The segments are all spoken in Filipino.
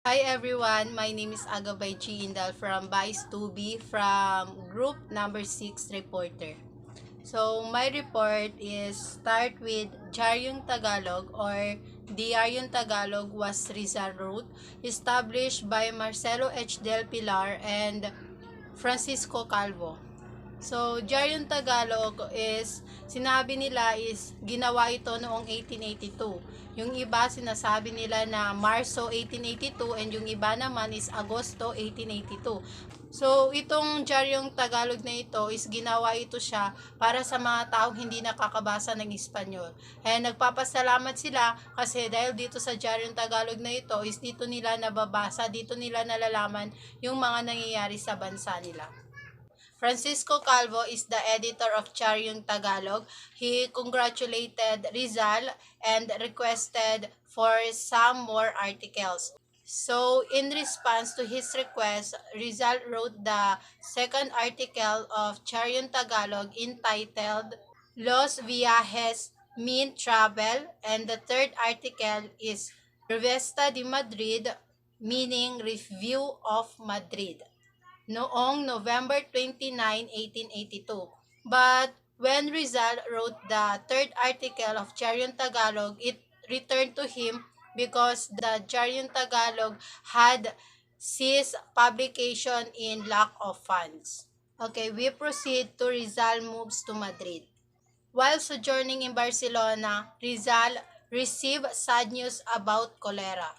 Hi everyone, my name is Agabai Indal from Vice 2B from group number 6 reporter. So my report is start with Diaryong Tagalog or Diaryong Tagalog was Rizal Road, established by Marcelo H. Del Pilar and Francisco Calvo. So, Diaryong Tagalog is, sinabi nila is, ginawa ito noong 1882. Yung iba, sinasabi nila na Marso 1882 and yung iba naman is Agosto 1882. So, itong Diaryong Tagalog na ito is ginawa ito siya para sa mga taong hindi nakakabasa ng Espanyol. And nagpapasalamat sila kasi dahil dito sa Diaryong Tagalog na ito is dito nila nababasa, dito nila nalalaman yung mga nangyayari sa bansa nila. Francisco Calvo is the editor of Charyong Tagalog. He congratulated Rizal and requested for some more articles. So, in response to his request, Rizal wrote the second article of Charyong Tagalog entitled Los Viajes Mean Travel, and the third article is Revista de Madrid, meaning Review of Madrid, noong November 29, 1882. But when Rizal wrote the third article of Charyong Tagalog, it returned to him because the Charyong Tagalog had ceased publication in lack of funds. Okay, we proceed to Rizal moves to Madrid. While sojourning in Barcelona, Rizal received sad news about cholera.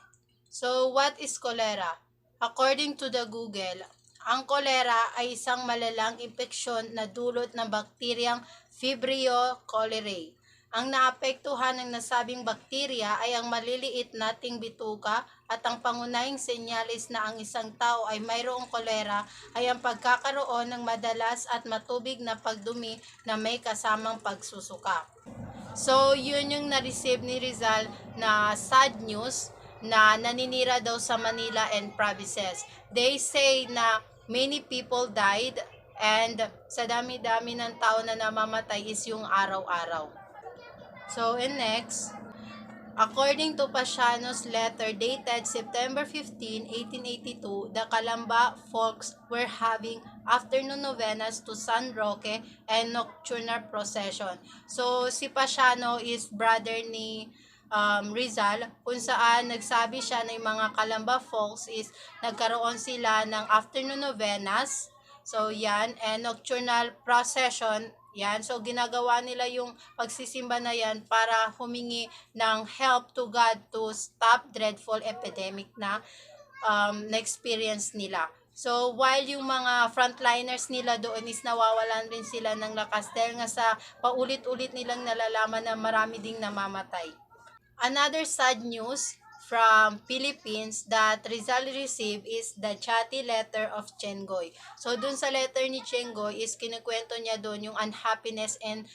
So, what is cholera? According to the Google, ang cholera ay isang malalang impeksyon na dulot ng bakteryang Vibrio cholerae. Ang naapektuhan ng nasabing bakterya ay ang maliliit nating bituka at ang pangunahing senyalis na ang isang tao ay mayroong kolera ay ang pagkakaroon ng madalas at matubig na pagdumi na may kasamang pagsusuka. So, yun yung na-receive ni Rizal na sad news na naninira daw sa Manila and provinces. They say na many people died and sa dami-dami ng tao na namamatay is yung araw-araw. So, and next, according to Pasiano's letter dated September 15, 1882, the Calamba folks were having afternoon novenas to San Roque and nocturnal procession. So, si Pasiano is brother ni Rizal, kung saan nagsabi siya ng mga Calamba folks is nagkaroon sila ng afternoon novenas. So, yan, and nocturnal procession. Yan, so ginagawa nila yung pagsisimba na yan para humingi ng help to God to stop dreadful epidemic na experience nila. So, while yung mga frontliners nila doon is nawawalan rin sila ng lakas dahil nga sa paulit-ulit nilang nalalaman na marami ding namamatay. Another sad news from Philippines that Rizal received is the chatty letter of Chengoy. So, dun sa letter ni Chengoy is kinukwento niya doon yung unhappiness and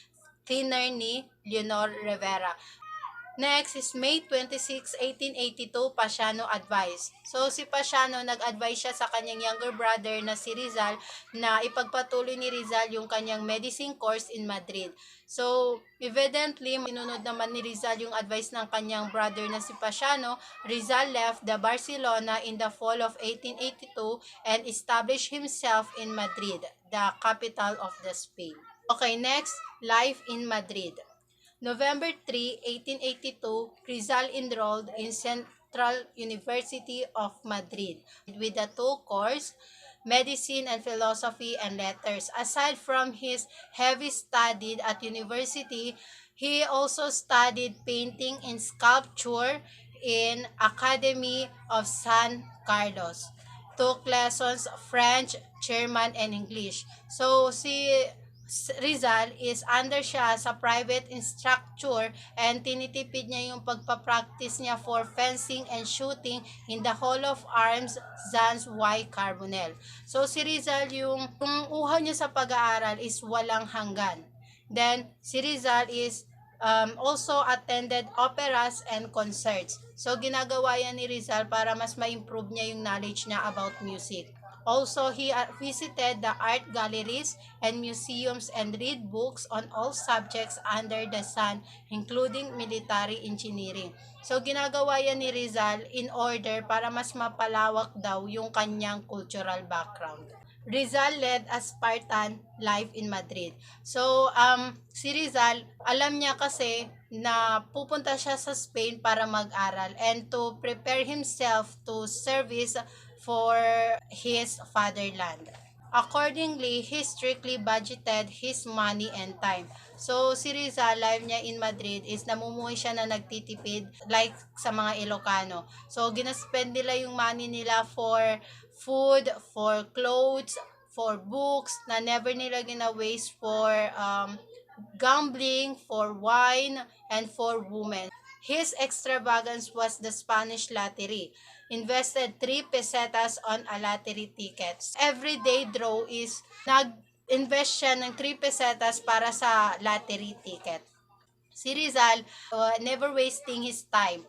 thinner ni Leonor Rivera. Next is May 26, 1882, Pasiano advice. So si Pasiano nag-advise siya sa kanyang younger brother na si Rizal na ipagpatuloy ni Rizal yung kanyang medicine course in Madrid. So evidently, sinunod naman ni Rizal yung advice ng kanyang brother na si Pasiano. Rizal left the Barcelona in the fall of 1882 and established himself in Madrid, the capital of the Spain. Okay, next, life in Madrid. November 3, 1882, Rizal enrolled in Central University of Madrid with the two courses, medicine and philosophy and letters. Aside from his heavy study at university, he also studied painting and sculpture in Academy of San Carlos. Took lessons French, German, and English. So, si Rizal is under siya sa private instructor and tinitipid niya yung pagpapractice niya for fencing and shooting in the Hall of Arms Sans Y Carbonell. So si Rizal yung uhaw niya sa pag-aaral is walang hanggan. Then si Rizal is also attended operas and concerts. So ginagawa yan ni Rizal para mas ma-improve niya yung knowledge niya about music. Also, he visited the art galleries and museums and read books on all subjects under the sun, including military engineering. So, ginagawa yan ni Rizal in order para mas mapalawak daw yung kanyang cultural background. Rizal led a Spartan life in Madrid. So, si Rizal, alam niya kasi na pupunta siya sa Spain para mag-aral and to prepare himself to service for his fatherland. Accordingly, he strictly budgeted his money and time. So, si Rizal, life niya in Madrid is namumuhay siya na nagtitipid like sa mga Ilocano. So, ginaspend nila yung money nila for food, for clothes, for books, na never nila gina-waste for gambling, for wine, and for women. His extravagance was the Spanish lottery. Invested 3 pesetas on a lottery ticket. Everyday draw is nag-invest siya ng 3 pesetas para sa lottery ticket. Si Rizal, never wasting his time.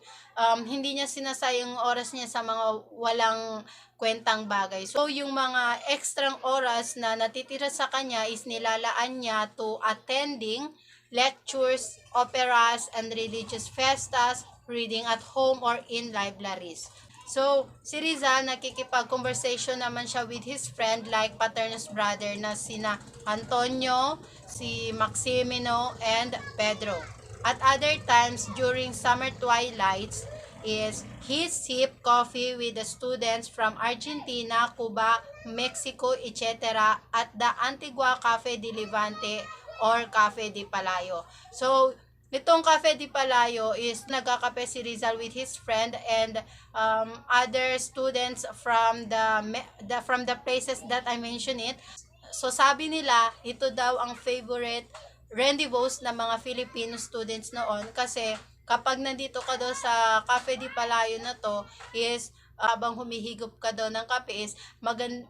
Hindi niya sinasayang oras niya sa mga walang kwentang bagay. So, yung mga extrang oras na natitira sa kanya is nilalaan niya to attending lectures, operas, and religious festas, reading at home or in libraries. So, si Rizal, nakikipag-conversation naman siya with his friend like Paternus brother na sina Antonio, si Maximino, and Pedro. At other times, during summer twilights, is he sip coffee with the students from Argentina, Cuba, Mexico, etc. at the Antigua Cafe de Levante or Cafe de Palayo. So, itong Cafe de Palayo is nagkakape si Rizal with his friend and other students from the places that I mentioned it. So sabi nila, ito daw ang favorite rendezvous ng mga Filipino students noon kasi kapag nandito ka daw sa Cafe de Palayo na to is habang humihigop ka daw ng kape is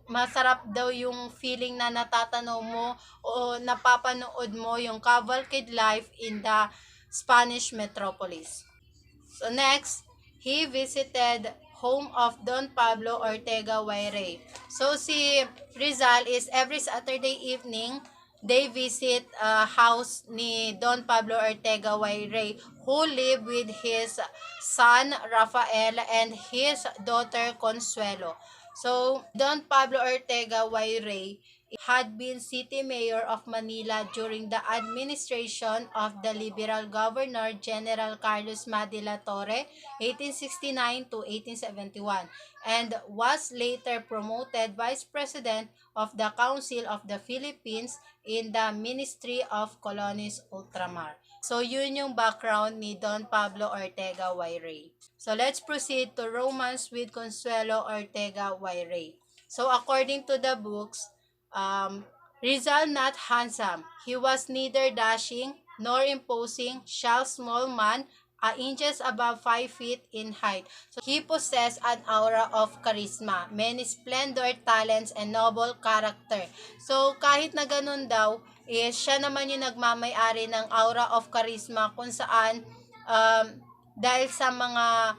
masarap daw yung feeling na natatanaw mo o napapanood mo yung cavalcade life in the Spanish metropolis. So next, he visited home of Don Pablo Ortega Wayre. So si Rizal is every Saturday evening, they visit house ni Don Pablo Ortega Wayre who live with his son Rafael and his daughter Consuelo. So Don Pablo Ortega Wayre had been city mayor of Manila during the administration of the Liberal Governor General Carlos Madila Torre 1869 to 1871 and was later promoted Vice President of the Council of the Philippines in the Ministry of Colonies Ultramar. So yun yung background ni Don Pablo Ortega Wayre. So let's proceed to Romance with Consuelo Ortega Wayre. So according to the books, Rizal not handsome. He was neither dashing nor imposing, shall small man, inches above 5 feet in height. So he possessed an aura of charisma, many splendor, talents, and noble character. So kahit na ganun daw, siya naman yung nagmamay-ari ng aura of charisma kung saan dahil sa mga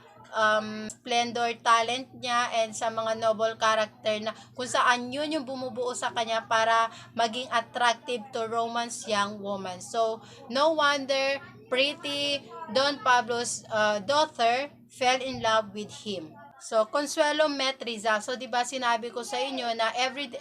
splendor talent niya and sa mga noble character na kung saan yun yung bumubuo sa kanya para maging attractive to romance young woman. So, no wonder pretty Don Pablo's daughter fell in love with him. So, Consuelo met Rizal. So, di ba sinabi ko sa inyo na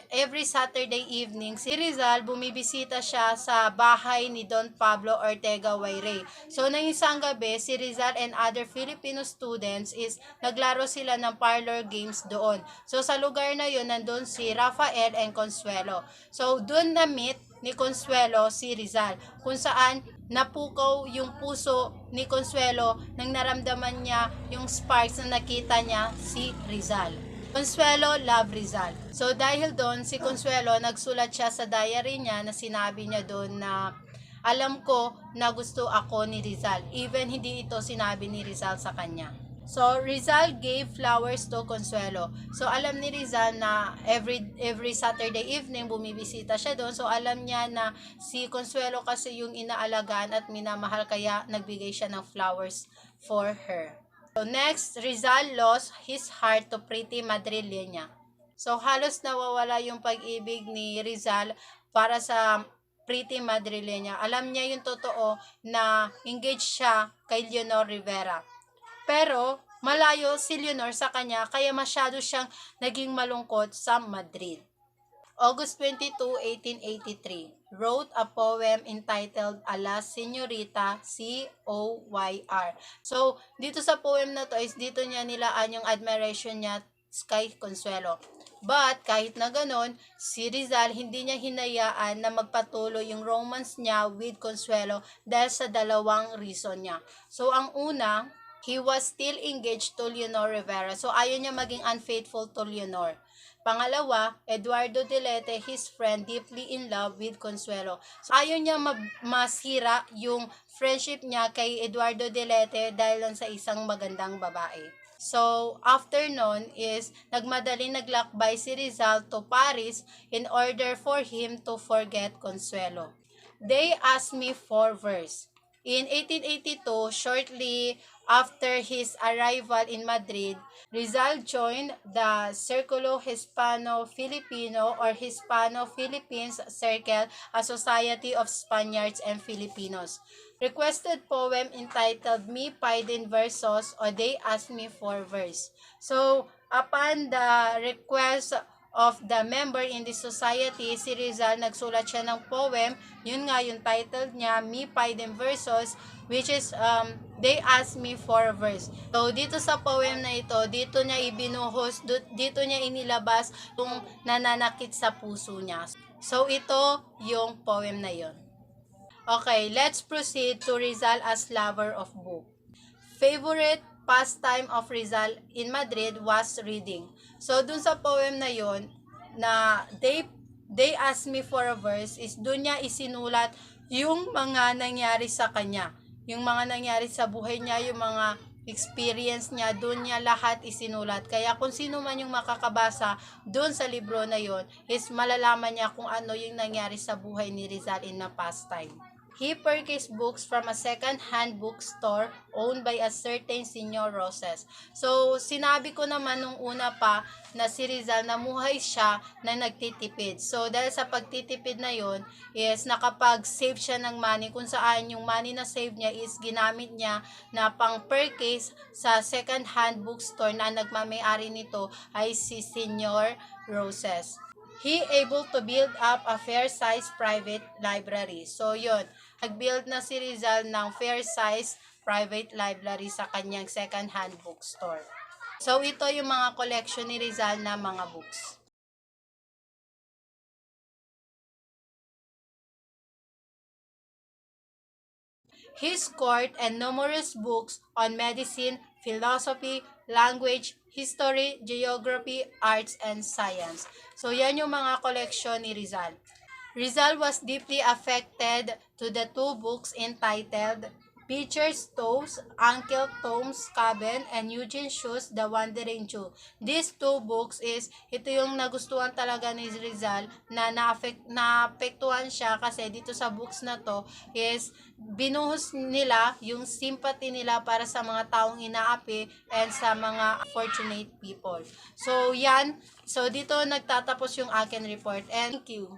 every Saturday evening, si Rizal bumibisita siya sa bahay ni Don Pablo Ortega Wayre. So, nang isang gabi, si Rizal and other Filipino students is naglaro sila ng parlor games doon. So, sa lugar na yun, nandun si Rafael and Consuelo. So, doon na-meet ni Consuelo si Rizal, kung saan napukaw yung puso ni Consuelo nang naramdaman niya yung sparks na nakita niya si Rizal. Consuelo love Rizal. So dahil doon, si Consuelo nagsulat siya sa diary niya na sinabi niya doon na alam ko na gusto ako ni Rizal. Even hindi ito sinabi ni Rizal sa kanya. So, Rizal gave flowers to Consuelo. So, alam ni Rizal na every Saturday evening bumibisita siya doon. So, alam niya na si Consuelo kasi yung inaalagaan at minamahal kaya nagbigay siya ng flowers for her. So, next, Rizal lost his heart to pretty Madrileña. So, halos nawawala yung pag-ibig ni Rizal para sa pretty madrileña. Alam niya yung totoo na engaged siya kay Leonor Rivera. Pero, malayo si Leonor sa kanya kaya masyado siyang naging malungkot sa Madrid. August 22, 1883, wrote a poem entitled A La Señorita, C-O-Y-R. So, dito sa poem na to is dito niya nilaan yung admiration niya kay Consuelo. But, kahit na ganon, si Rizal hindi niya hinayaan na magpatuloy yung romance niya with Consuelo dahil sa dalawang reason niya. So, ang una, he was still engaged to Leonor Rivera. So, ayaw niya maging unfaithful to Leonor. Pangalawa, Eduardo Delete, his friend, deeply in love with Consuelo. So, ayaw niya masira yung friendship niya kay Eduardo Delete dahil lang sa isang magandang babae. So, after nun is, naglakbay si Rizal to Paris in order for him to forget Consuelo. They asked me for verse. In 1882, shortly after his arrival in Madrid, Rizal joined the Círculo Hispano-Filipino or Hispano-Philippines Circle, a society of Spaniards and Filipinos. Requested poem entitled Me Piden Versos or They Asked Me for Verse. So, upon the request of the member in the society, si Rizal nagsulat siya ng poem. Yun nga, yung title niya, Me Piden Versos, which is They Asked Me for a Verse. So, dito sa poem na ito, dito niya ibinuhos, dito niya inilabas yung nananakit sa puso niya. So, ito yung poem na yon. Okay, let's proceed to Rizal as lover of book. Favorite pastime of Rizal in Madrid was reading. So, dun sa poem na yon na they asked me for a verse, is dun niya isinulat yung mga nangyari sa kanya. Yung mga nangyari sa buhay niya, yung mga experience niya, dun niya lahat isinulat. Kaya kung sino man yung makakabasa dun sa libro na yon, is malalaman niya kung ano yung nangyari sa buhay ni Rizal in a pastime. He purchased books from a second-hand bookstore owned by a certain Senor Roses. So, sinabi ko naman nung una pa na si Rizal namuhay siya na nagtitipid. So, dahil sa pagtitipid na yon is nakapag-save siya ng money kung saan yung money na save niya is ginamit niya na pang-purchase sa second-hand bookstore na nagmamayari nito ay si Senor Roses. He able to build up a fair-sized private library. So, yun. Nag-build na si Rizal ng fair-sized private library sa kanyang second-hand bookstore. So, ito yung mga collection ni Rizal na mga books. His court and numerous books on medicine, philosophy, language, history, geography, arts, and science. So, yan yung mga koleksyon ni Rizal. Rizal was deeply affected to the two books entitled Beecher's Toes, Uncle Tom's Cabin, and Eugene Shu's The Wandering Jew. These two books is, ito yung nagustuhan talaga ni Rizal na naapektuhan siya kasi dito sa books na to is binuhos nila yung sympathy nila para sa mga taong inaapi and sa mga fortunate people. So, yan. So, dito nagtatapos yung akin report and thank you.